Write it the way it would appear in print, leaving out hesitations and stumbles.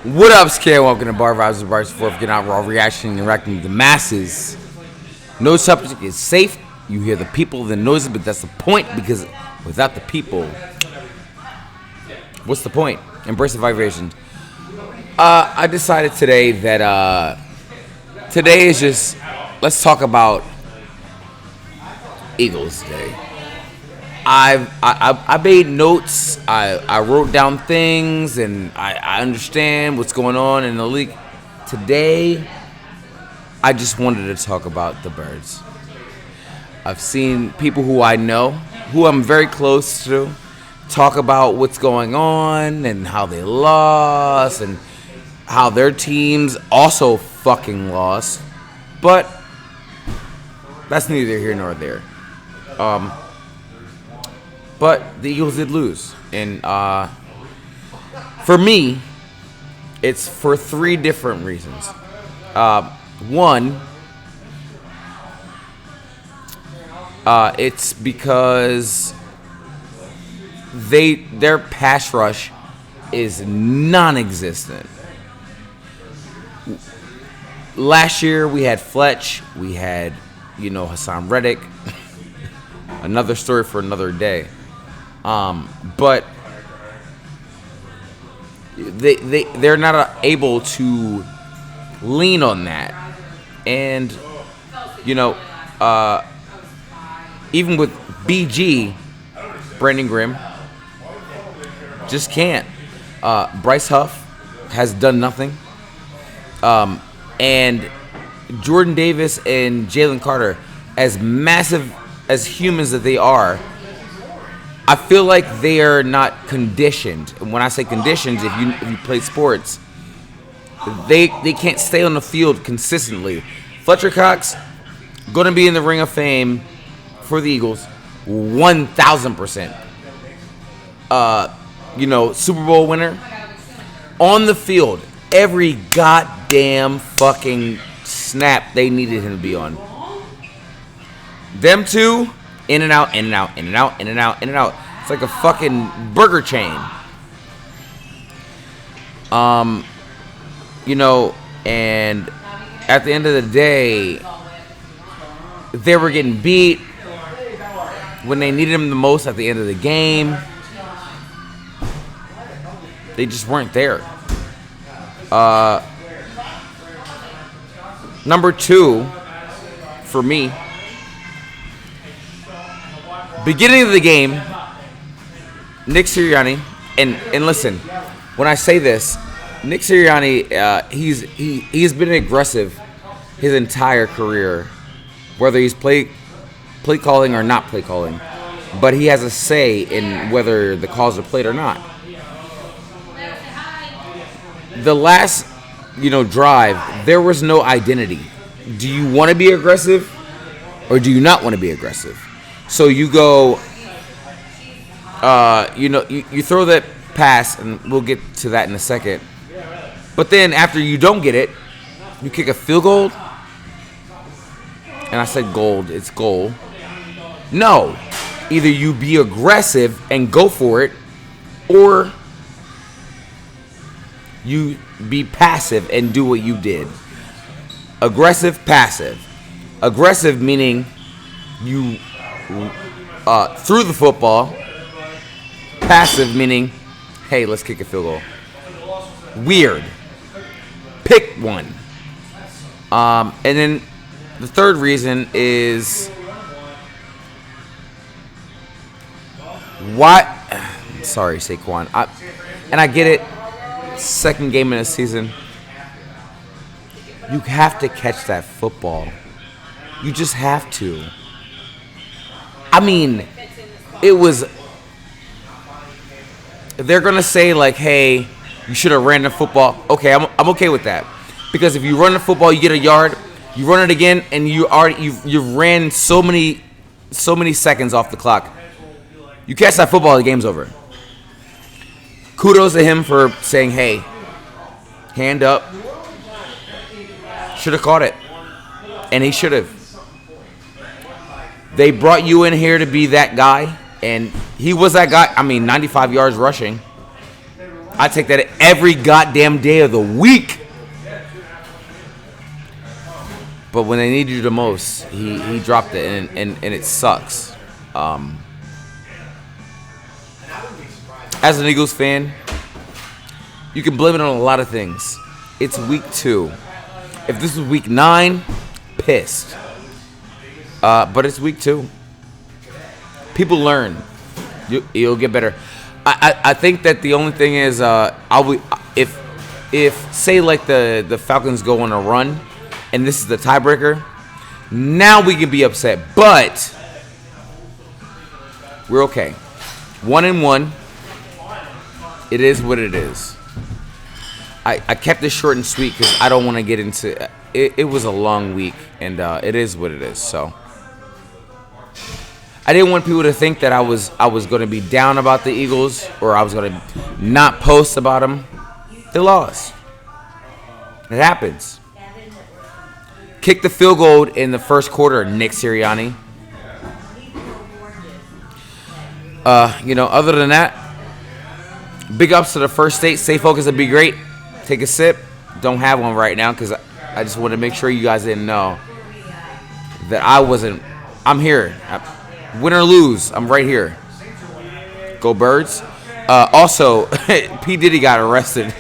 What up, Scare? Welcome to Bar Vibes with Bars for getting out raw reaction and interacting with the masses. No subject is safe. You hear the people, the noises, but that's the point because without the people, what's the point? Embrace the vibration. I decided today that today is just let's talk about Eagles Day. I made notes. I wrote down things, and I understand what's going on in the league. Today, I just wanted to talk about the Birds. I've seen people who I know, who I'm very close to, talk about what's going on and how they lost and how their teams also fucking lost. But that's neither here nor there. But the Eagles did lose. And for me, it's for three different reasons. One, it's because their pass rush is non-existent. Last year we had Fletch, we had Hassan Reddick. Another story for another day. But they're not able to lean on that, and even with BG, Brandon Grimm just can't. Bryce Huff has done nothing, and Jordan Davis and Jalen Carter, as massive as humans that they are, I feel like they are not conditioned. And when I say conditioned, if you play sports, they can't stay on the field consistently. Fletcher Cox going to be in the Ring of Fame for the Eagles, 1,000%. Super Bowl winner on the field every goddamn fucking snap they needed him to be on. Them two, in and out, in and out, in and out, in and out, in and out. It's like a fucking burger chain. And at the end of the day, they were getting beat when they needed them the most at the end of the game. They just weren't there. Number two, for me, beginning of the game, Nick Sirianni, and listen, when I say this, Nick Sirianni, he's been aggressive his entire career, whether he's play calling or not play calling, but he has a say in whether the calls are played or not. The last, drive, there was no identity. Do you want to be aggressive or do you not want to be aggressive? So you go, you throw that pass, and we'll get to that in a second. But then after you don't get it, you kick a field goal. And I said gold, it's goal. No, either you be aggressive and go for it, or you be passive and do what you did. Aggressive, passive. Aggressive meaning you threw the football. Passive meaning, hey, let's kick a field goal. Weird. Pick one. And then the third reason is why. Sorry, Saquon. I get it. Second game in the season. You have to catch that football. You just have to. I mean, it was. They're gonna say like, "Hey, you should have ran the football." Okay, I'm okay with that, because if you run the football, you get a yard. You run it again, and you've ran so many seconds off the clock. You catch that football, the game's over. Kudos to him for saying, "Hey, hand up." Should have caught it, and he should have. They brought you in here to be that guy, and he was that guy. I mean, 95 yards rushing. I take that every goddamn day of the week. But when they need you the most, he dropped it, and it sucks. As an Eagles fan, you can blame it on a lot of things. It's week 2. If this was week 9, pissed. But it's week 2. People learn. You'll get better. I think that the only thing is, if say like the Falcons go on a run, and this is the tiebreaker, now we can be upset. But we're okay. 1-1. It is what it is. I kept it short and sweet because I don't want to get into it. It was a long week, and it is what it is. So I didn't want people to think that I was going to be down about the Eagles, or I was going to not post about them. They lost. It happens. Kicked the field goal in the first quarter, Nick Sirianni. Other than that, big ups to the first state. Stay focused and be great. Take a sip. Don't have one right now because I just want to make sure you guys didn't know that I'm here. Win or lose, I'm right here. Go Birds. Also, P. Diddy got arrested.